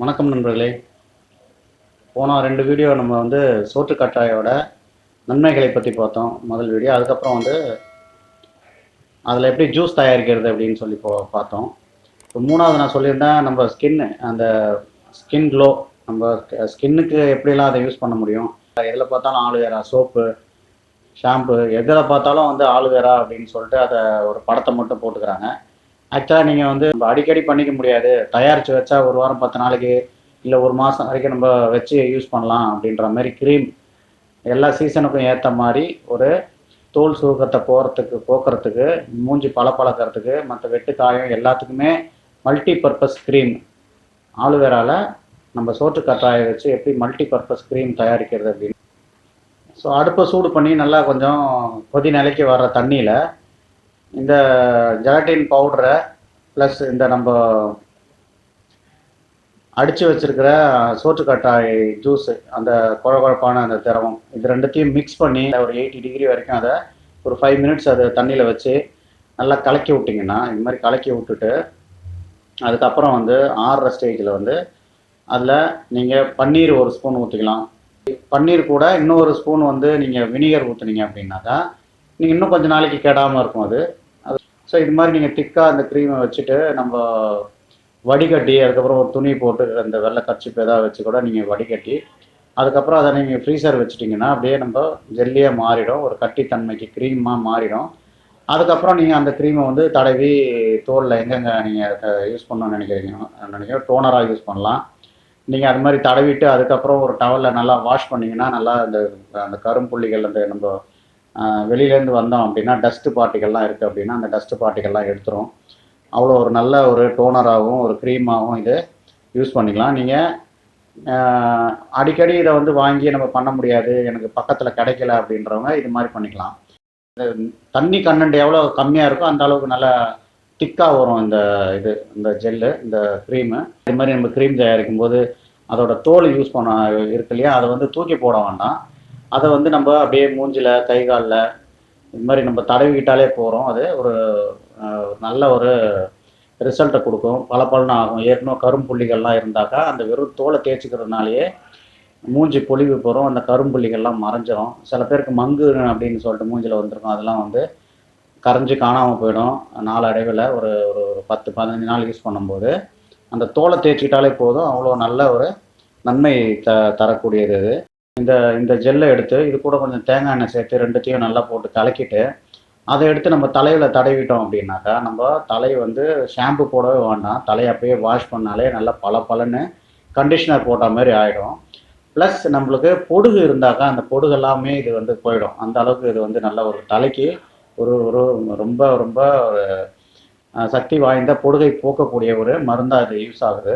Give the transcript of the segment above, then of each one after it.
வணக்கம் நண்பர்களே. போன 2 வீடியோ நம்ம சோற்று கற்றாழையோட நன்மைகளை பற்றி பார்த்தோம். முதல் வீடியோ. அதுக்கப்புறம் அதில் எப்படி ஜூஸ் தயாரிக்கிறது அப்படின்னு சொல்லி பார்த்தோம். இப்போ 3வது நான் சொல்லியிருந்தேன், நம்ம அந்த ஸ்கின் க்ளோ, நம்ம ஸ்கின்னுக்கு எப்படிலாம் அதை யூஸ் பண்ண முடியும். எதில் பார்த்தாலும் ஆலுவேரா சோப்பு, ஷாம்பு, எதில் பார்த்தாலும் ஆலுவேரா அப்படின்னு சொல்லிட்டு அதை ஒரு படத்தை மட்டும் போட்டுக்கிறாங்க. ஆக்சுவலாக நீங்கள் நம்ம அடிக்கடி பண்ணிக்க முடியாது. தயாரித்து வச்சா 1 வாரம் 10 நாளைக்கு இல்லை 1 மாதம் வரைக்கும் நம்ம வச்சு யூஸ் பண்ணலாம் அப்படின்ற மாதிரி க்ரீம் எல்லா சீசனுக்கும் ஏற்ற மாதிரி ஒரு தோல் சுருக்கத்தை போக்குறதுக்கு, மூஞ்சி பளபளக்கிறதுக்கு, மற்ற வெட்டு காயம் எல்லாத்துக்குமே மல்டி பர்பஸ் க்ரீம் ஆலுவேராவில் நம்ம சோற்று கற்றாழை வச்சு எப்படி மல்டி பர்பஸ் க்ரீம் தயாரிக்கிறது அப்படின்னு. ஸோ அடுப்பை சூடு பண்ணி நல்லா கொஞ்சம் கொதி நிலைக்கு வர்ற தண்ணியில் இந்த ஜெலட்டின் பவுடரை ப்ளஸ் இந்த நம்ம அடித்து வச்சுருக்கிற சோற்று கற்றாழை ஜூஸு, அந்த குழகுழப்பான அந்த திரவம், இது ரெண்டுத்தையும் மிக்ஸ் பண்ணி ஒரு 80 டிகிரி வரைக்கும் அதை ஒரு 5 மினிட்ஸ் அதை தண்ணியில் வச்சு நல்லா கலக்கி விட்டிங்கன்னா, இது மாதிரி கலக்கி விட்டுட்டு அதுக்கப்புறம் ஆறுற ஸ்டேஜில் அதில் நீங்கள் பன்னீர் 1 ஸ்பூன் ஊற்றிக்கலாம். பன்னீர் கூட இன்னொரு ஸ்பூன் நீங்கள் வினிகர் ஊற்றுனீங்க அப்படின்னாக்கா நீங்கள் இன்னும் கொஞ்சம் நாளைக்கு கெடாமல் இருக்கும் அது. ஸோ இது மாதிரி நீங்கள் திக்காக அந்த க்ரீமை வச்சுட்டு நம்ம வடிகட்டி, அதுக்கப்புறம் ஒரு துணி போட்டு அந்த வெள்ளை கர்ச்சிப் ஏதாவது வச்சு கூட நீங்கள் வடிகட்டி, அதுக்கப்புறம் அதை நீங்கள் ஃப்ரீசர் வச்சுட்டிங்கன்னா அப்படியே நம்ம ஜெல்லியாக மாறிடும், ஒரு கட்டித்தன்மைக்கு க்ரீமாக மாறிடும். அதுக்கப்புறம் நீங்கள் அந்த க்ரீமை தடவி தோலில் எங்கெங்கே நீங்கள் யூஸ் பண்ணணும்னு நினைக்கிறீங்க டோனராக யூஸ் பண்ணலாம். நீங்கள் அது மாதிரி தடவிட்டு அதுக்கப்புறம் ஒரு டவலில் நல்லா வாஷ் பண்ணிங்கன்னா நல்லா அந்த கரும்புள்ளிகள் நம்ம வெளியிலேருந்து வந்தோம் அப்படின்னா டஸ்ட்டு பார்ட்டிகள்லாம் இருக்குது அப்படின்னா அந்த டஸ்ட்டு பார்ட்டிகள்லாம் எடுத்துரும். அவ்வளோ ஒரு நல்ல ஒரு டோனராகவும் ஒரு க்ரீமாகவும் இது யூஸ் பண்ணிக்கலாம். நீங்கள் அடிக்கடி இதை வாங்கி நம்ம பண்ண முடியாது, எனக்கு பக்கத்தில் கிடைக்கல அப்படின்றவங்க இது மாதிரி பண்ணிக்கலாம். தண்ணி கண்டென்ட் எவ்வளோ கம்மியாக இருக்கோ அந்த அளவுக்கு நல்லா திக்காக வரும் இந்த ஜெல்லு, இந்த க்ரீமு. இது மாதிரி நம்ம க்ரீம் தயாரிக்கும் போது அதோட தோல் யூஸ் பண்ண இருக்கு இல்லையா, அதை தூக்கி போட வேண்டாம். அதை நம்ம அப்படியே மூஞ்சில், கை காலில் இது மாதிரி நம்ம தடவிக்கிட்டாலே போகிறோம். அது ஒரு நல்ல ஒரு ரிசல்ட்டை கொடுக்கும், பளபளன்னு ஆகும். ஏற்கனவே கரும்புள்ளிகள்லாம் இருந்தாக்கா அந்த வெறும் தோலை தேய்ச்சிக்கிறதுனாலேயே மூஞ்சி பொலிவு போகிறோம், அந்த கரும்புள்ளிகள்லாம் மறைஞ்சிரும். சில பேருக்கு மங்கு அப்படின்னு சொல்லிட்டு மூஞ்சில் வந்திருக்கும், அதெல்லாம் கரைஞ்சி காணாமல் போயிடும். நாளடைவில் ஒரு ஒரு 10-15 நாள் யூஸ் பண்ணும்போது அந்த தோலை தேய்ச்சிக்கிட்டாலே போதும். அவ்வளோ நல்ல ஒரு நன்மை தரக்கூடியது இது. இந்த ஜெல்லை எடுத்து இது கூட கொஞ்சம் தேங்காய் எண்ணெய் சேர்த்து ரெண்டுத்தையும் நல்லா போட்டு கலக்கிட்டு அதை எடுத்து நம்ம தலையில் தடவிட்டோம் அப்படின்னாக்கா நம்ம தலை ஷாம்பு போடவே வேண்டாம். தலையை அப்படியே வாஷ் பண்ணாலே நல்லா பளபளன்னு கண்டிஷ்னர் போட்ட மாதிரி ஆகிடும். ப்ளஸ் நம்மளுக்கு பொடுகு இருந்தாக்கா அந்த பொடுகு எல்லாமே இது போயிடும். அந்த அளவுக்கு இது நல்ல ஒரு தலைக்கு ஒரு ஒரு ரொம்ப ரொம்ப ஒரு சக்தி வாய்ந்த பொடுகை போக்கக்கூடிய ஒரு மருந்தாக இது யூஸ் ஆகுது.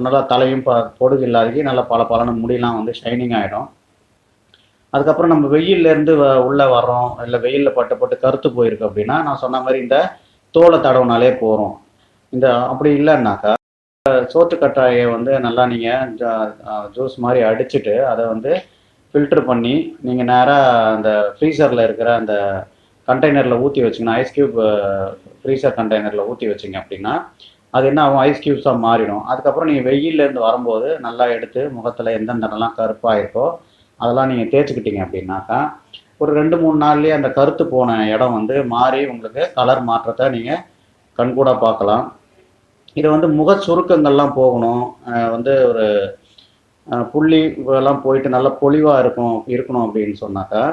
நல்லா தலையும் பொடுகு இல்லாதக்கு நல்லா பளபளன்னு முடியெல்லாம் ஷைனிங் ஆகிடும். அதுக்கப்புறம் நம்ம வெயிலேருந்து உள்ளே வர்றோம், இல்லை வெயிலில் பட்டு கருத்து போயிருக்கு அப்படின்னா நான் சொன்ன மாதிரி இந்த தோலை தடவுனாலே போகிறோம். அப்படி இல்லைன்னாக்கா சோற்று கற்றாழையை நல்லா நீங்கள் ஜூஸ் மாதிரி அடிச்சுட்டு அதை ஃபில்ட்ரு பண்ணி நீங்கள் நேராக அந்த ஃப்ரீசரில் இருக்கிற அந்த கண்டெய்னரில் ஊற்றி வச்சிங்கன்னா, ஐஸ் க்யூப் ஃப்ரீசர் கண்டெய்னரில் ஊற்றி வச்சிங்க அப்படின்னா அது என்ன ஆகும், ஐஸ் க்யூப்ஸாக மாறிடும். அதுக்கப்புறம் நீங்கள் வெயிலேருந்து வரும்போது நல்லா எடுத்து முகத்தில் எந்தெந்தெல்லாம் கருப்பாக இருக்கோ அதெல்லாம் நீங்கள் தேய்ச்சிக்கிட்டீங்க அப்படின்னாக்கா ஒரு 2-3 நாள்லேயே அந்த கருத்து போன இடம் மாறி உங்களுக்கு கலர் மாற்றத்தை நீங்கள் கண்கூட பார்க்கலாம். இது முக சுருக்கங்கள்லாம் போகணும், ஒரு புள்ளி இதெல்லாம் போயிட்டு நல்லா பொலிவாக இருக்கணும் அப்படின்னு சொன்னாக்கா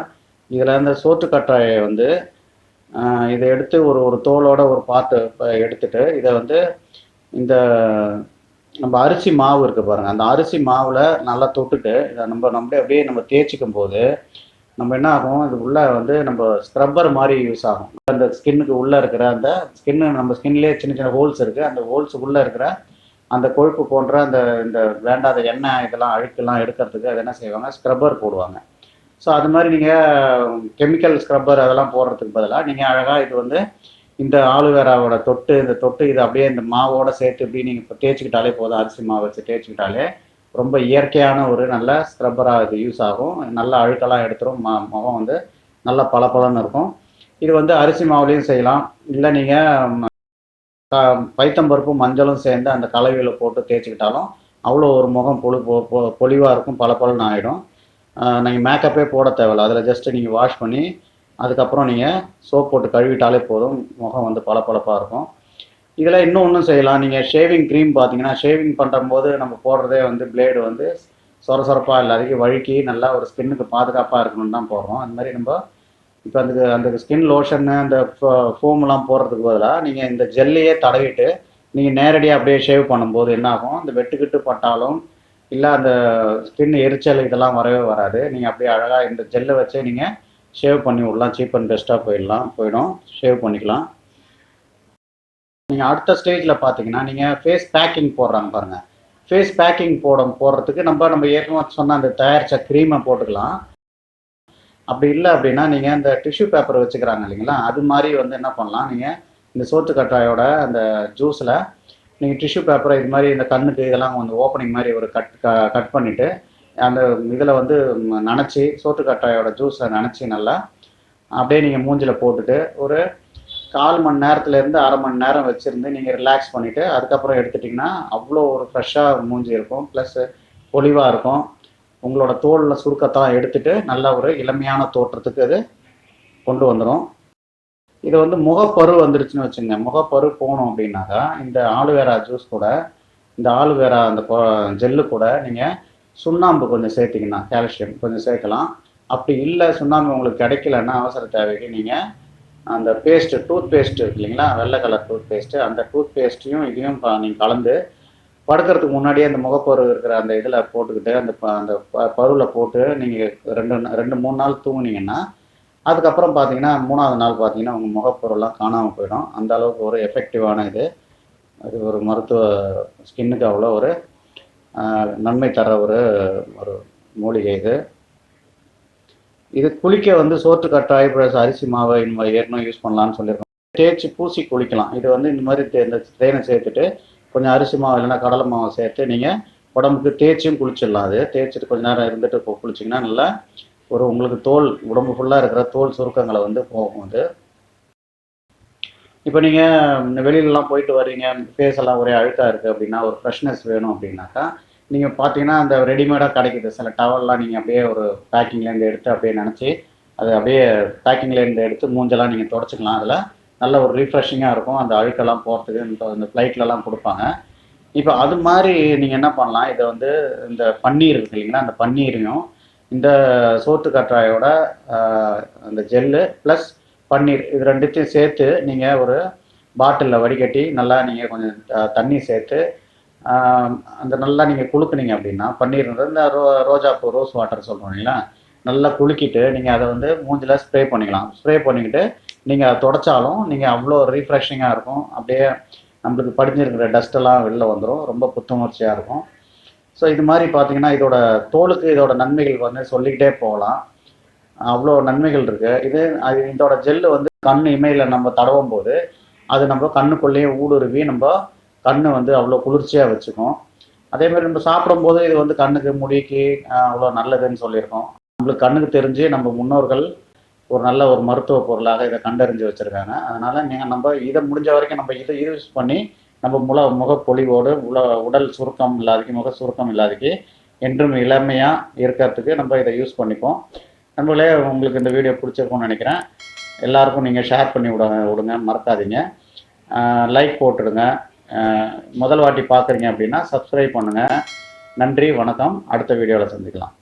இதில் இந்த சோற்று கற்றாழையை இதை எடுத்து ஒரு தோலோட ஒரு பாட்டு எடுத்துட்டு இதை இந்த நம்ம அரிசி மாவு இருக்குது பாருங்கள், அந்த அரிசி மாவில் நல்லா தொட்டுட்டு இதை அப்படியே நம்ம தேய்ச்சிக்கும் போது நம்ம என்ன ஆகும், இது உள்ளே நம்ம ஸ்க்ரப்பர் மாதிரி யூஸ் ஆகும். அந்த ஸ்கின்னுக்கு உள்ளே இருக்கிற அந்த நம்ம ஸ்கின்லேயே சின்ன சின்ன ஹோல்ஸ் இருக்குது, அந்த ஹோல்ஸ் உள்ளே இருக்கிற அந்த கொழுப்பு போன்ற இந்த வேண்டாத எண்ணெய் இதெல்லாம் அழுக்கெல்லாம் எடுக்கிறதுக்கு அது என்ன செய்வாங்க, ஸ்க்ரப்பர் போடுவாங்க. ஸோ அது மாதிரி நீங்கள் கெமிக்கல் ஸ்க்ரப்பர் அதெல்லாம் போடுறதுக்கு பதிலாக நீங்கள் அழகாக இது இந்த ஆலுவேராவோட தொட்டு இதை அப்படியே இந்த மாவோட சேர்த்து இப்படி நீங்கள் இப்போ தேய்ச்சிக்கிட்டாலே போதும். அரிசி மாவு வச்சு தேய்ச்சிக்கிட்டாலே ரொம்ப இயற்கையான ஒரு நல்ல ஸ்க்ரப்பராக இது யூஸ் ஆகும். நல்ல அழுக்கெல்லாம் எடுத்துரும், முகம் நல்லா பளபளன்னு இருக்கும். இது அரிசி மாவுலேயும் செய்யலாம், இல்லை நீங்கள் பைத்தம்பருப்பும் மஞ்சளும் சேர்ந்து அந்த கலவையில் போட்டு தேய்ச்சிக்கிட்டாலும் அவ்வளோ ஒரு முகம் பொலிவாக இருக்கும், பளபளன்னு ஆகிடும். நீங்கள் மேக்கப்பே போட தேவையில்ல, அதில் ஜஸ்ட்டு நீங்கள் வாஷ் பண்ணி அதுக்கப்புறம் நீங்கள் சோப் போட்டு கழுவிட்டாலே போதும், முகம் வந்து பளபளப்பாக இருக்கும். இதில் இன்னும் செய்யலாம். நீங்கள் ஷேவிங் க்ரீம் பார்த்தீங்கன்னா, ஷேவிங் பண்ணும்போது நம்ம போடுறதே வந்து பிளேடு வந்து சொரசொரப்பாக இல்லாதக்கு வழுக்கி நல்லா ஒரு ஸ்கின்னுக்கு பாதுகாப்பாக இருக்கணும்னு தான் போடுறோம். அந்த மாதிரி நம்ம இப்போ அந்த ஸ்கின் லோஷன்னு அந்த ஃபோம்லாம் போடுறதுக்கு பதிலாக நீங்கள் இந்த ஜெல்லையே தடவிட்டு நீங்கள் நேரடியாக அப்படியே ஷேவ் பண்ணும்போது என்ன ஆகும், இந்த வெட்டுக்கிட்டு பட்டாலும் இல்லை அந்த ஸ்கின் எரிச்சல் இதெல்லாம் வரவே வராது. நீங்கள் அப்படியே அழகாக இந்த ஜெல்லை வச்சே நீங்கள் ஷேவ் பண்ணி விடலாம், சீப் அண்ட் பெஸ்ட்டாக போயிடும், ஷேவ் பண்ணிக்கலாம். நீங்கள் அடுத்த ஸ்டேஜில் பார்த்தீங்கன்னா நீங்கள் ஃபேஸ் பேக்கிங் போடுறாங்க பாருங்கள். ஃபேஸ் பேக்கிங் போடுறதுக்கு நம்ம ஏற்கனவே சொன்ன அந்த தயாரித்த க்ரீமை போட்டுக்கலாம். அப்படி இல்லை அப்படின்னா நீங்கள் அந்த டிஷ்யூ பேப்பர் வச்சுக்கிறாங்க இல்லைங்களா, அது மாதிரி வந்து என்ன பண்ணலாம், நீங்கள் இந்த சோத்து கற்றாயோட அந்த ஜூஸில் நீங்கள் டிஷ்யூ பேப்பரை இது மாதிரி இந்த கண்ணுக்கு இதெல்லாம் வந்து ஓப்பனிங் மாதிரி ஒரு கட் பண்ணிவிட்டு அந்த இதில் வந்து நனைச்சி சோத்து கற்றாயோட ஜூஸை நனைச்சி நல்லா அப்படியே நீங்கள் மூஞ்சில் போட்டுட்டு ஒரு 1/4 மணி நேரத்துலேருந்து அரை மணி நேரம் வச்சுருந்து நீங்கள் ரிலாக்ஸ் பண்ணிவிட்டு அதுக்கப்புறம் எடுத்துட்டிங்கன்னா அவ்வளோ ஒரு ஃப்ரெஷ்ஷாக மூஞ்சி இருக்கும், ப்ளஸ் பொலிவாக இருக்கும். உங்களோட தோலில் சுருக்கத்தெல்லாம் எடுத்துகிட்டு நல்ல ஒரு இளமையான தோற்றத்துக்கு அது கொண்டு வந்துடும். இது வந்து முகப்பரு வந்துருச்சுன்னு வச்சுங்க, முகப்பரு போகணும் அப்படின்னாக்கா இந்த ஆலுவேரா ஜூஸ் கூட இந்த ஆலுவேரா அந்த ஜெல்லு கூட நீங்கள் சுண்ணாம்பு கொஞ்சம் சேர்த்திங்கன்னா கால்சியம் கொஞ்சம் சேர்க்கலாம். அப்படி இல்லை சுண்ணாம்பு உங்களுக்கு கிடைக்கலன்னா அவசர தேவைக்கு நீங்கள் அந்த டூத் பேஸ்ட்டு இருக்கு இல்லைங்களா, வெள்ளை கலர் டூத் பேஸ்ட்டு, அந்த டூத் பேஸ்ட்டையும் இதையும் நீங்கள் கலந்து படுக்கிறதுக்கு முன்னாடியே அந்த முகப்பரு இருக்கிற அந்த இதில் போட்டுக்கிட்டு அந்த பருவில் போட்டு நீங்கள் 2-3 நாள் தூங்குனீங்கன்னா அதுக்கப்புறம் பார்த்தீங்கன்னா 3ஆவது நாள் பார்த்தீங்கன்னா உங்கள் முகப்பொருள்லாம் காணாமல் போயிடும். அந்த அளவுக்கு ஒரு எஃபெக்டிவான அது ஒரு மருத்துவ ஸ்கின்னுக்கு அவ்வளோ ஒரு நன்மை தர ஒரு மூலிகை இது குளிக்க வந்து சோற்று கற்றாழை ப்ளஸ் அரிசி மாவை ஏற்கனவே யூஸ் பண்ணலான்னு சொல்லியிருக்கோம். தேய்ச்சி பூசி குளிக்கலாம். இது வந்து இந்த மாதிரி இந்த தேனை சேர்த்துட்டு கொஞ்சம் அரிசி மாவு இல்லைன்னா கடலை மாவை சேர்த்து நீங்கள் உடம்புக்கு தேய்ச்சியும் குளிச்சிடலாம். அது தேய்ச்சிட்டு கொஞ்சம் நேரம் இருந்துட்டு குளிச்சிங்கன்னா நல்லா ஒரு உங்களுக்கு உடம்பு ஃபுல்லாக இருக்கிற தோல் சுருக்கங்களை வந்து போகும். இப்போ நீங்கள் வெளியிலலாம் போயிட்டு வரீங்க, ஃபேஸ் எல்லாம் ஒரே அழுக்காக இருக்குது அப்படின்னா ஒரு ஃப்ரெஷ்னஸ் வேணும் அப்படின்னாக்கா நீங்கள் பார்த்தீங்கன்னா அந்த ரெடிமேடாக கிடைக்குது சில டவல்லாம், நீங்கள் அப்படியே ஒரு பேக்கிங்லேருந்து எடுத்து அப்படியே நினச்சி அது அப்படியே பேக்கிங்லேருந்து எடுத்து மூஞ்செல்லாம் நீங்கள் தொடச்சிக்கலாம். அதில் நல்ல ஒரு ரீஃப்ரெஷிங்காக இருக்கும், அந்த அழுக்கெல்லாம் போகிறதுக்கு இந்த ஃப்ளைட்லலாம் கொடுப்பாங்க. இப்போ அது மாதிரி நீங்கள் என்ன பண்ணலாம், இதை வந்து இந்த பன்னீர் இருக்கு இல்லைங்களா, அந்த பன்னீரையும் இந்த சோத்து கற்றாயோட அந்த ஜெல்லு ப்ளஸ் பன்னீர் இது ரெண்டுத்தையும் சேர்த்து நீங்கள் ஒரு பாட்டிலில் வடிகட்டி நல்லா நீங்கள் கொஞ்சம் தண்ணி சேர்த்து அந்த நல்லா நீங்கள் குளுக்குனீங்க அப்படின்னா பன்னீர்ன்றது இந்த ரோஜாப்பூ ரோஸ் வாட்டர் சொல்கிறோம் இல்லைங்களா, நல்லா குலுக்கிட்டு நீங்கள் அதை வந்து மூஞ்சில் ஸ்ப்ரே பண்ணிக்கலாம். ஸ்ப்ரே பண்ணிக்கிட்டு நீங்கள் அதை தொடச்சாலும் நீங்கள் அவ்வளோ ரீஃப்ரெஷிங்காக இருக்கும். அப்படியே நம்மளுக்கு படிஞ்சிருக்கிற டஸ்ட்டெல்லாம் வெளில வந்துடும், ரொம்ப புத்துணர்ச்சியாக இருக்கும். ஸோ இது மாதிரி பார்த்தீங்கன்னா இதோட தோலுக்கு இதோட நன்மைகள் வந்து சொல்லிக்கிட்டே போகலாம், அவ்வளோ நன்மைகள் இருக்குது. இதோட ஜெல்லு வந்து கண் இமையில் நம்ம தடவும் போது அது நம்ம கண்ணுக்குள்ளேயே ஊடுருவி நம்ம கண் வந்து அவ்வளோ குளிர்ச்சியாக வச்சுக்கும். அதேமாதிரி நம்ம சாப்பிடும்போது இது வந்து கண்ணுக்கு முடிக்கு அவ்வளோ நல்லதுன்னு சொல்லியிருக்கோம். நம்மளுக்கு கண்ணுக்கு தெரிஞ்சு நம்ம முன்னோர்கள் ஒரு நல்ல ஒரு மருத்துவ பொருளாக இதை கண்டறிஞ்சு வச்சுருக்காங்க. அதனால் நம்ம இதை முடிஞ்ச வரைக்கும் நம்ம இதை யூஸ் பண்ணி நம்ம முகப்பொலிவோடு உடல் சுருக்கம் இல்லாதக்கு முக சுருக்கம் இல்லாதக்கு என்றும் இளமையாக இருக்கிறதுக்கு நம்ம இதை யூஸ் பண்ணிப்போம். நம்மளே உங்களுக்கு இந்த வீடியோ பிடிச்சிருக்கும்னு நினைக்கிறேன். எல்லாருக்கும் நீங்கள் ஷேர் பண்ணி விடுங்க, மறக்காதீங்க. லைக் போட்டுடுங்க. முதல் வாட்டி பார்க்குறீங்க அப்படின்னா சப்ஸ்கிரைப் பண்ணுங்கள். நன்றி, வணக்கம். அடுத்த வீடியோவில் சந்திக்கலாம்.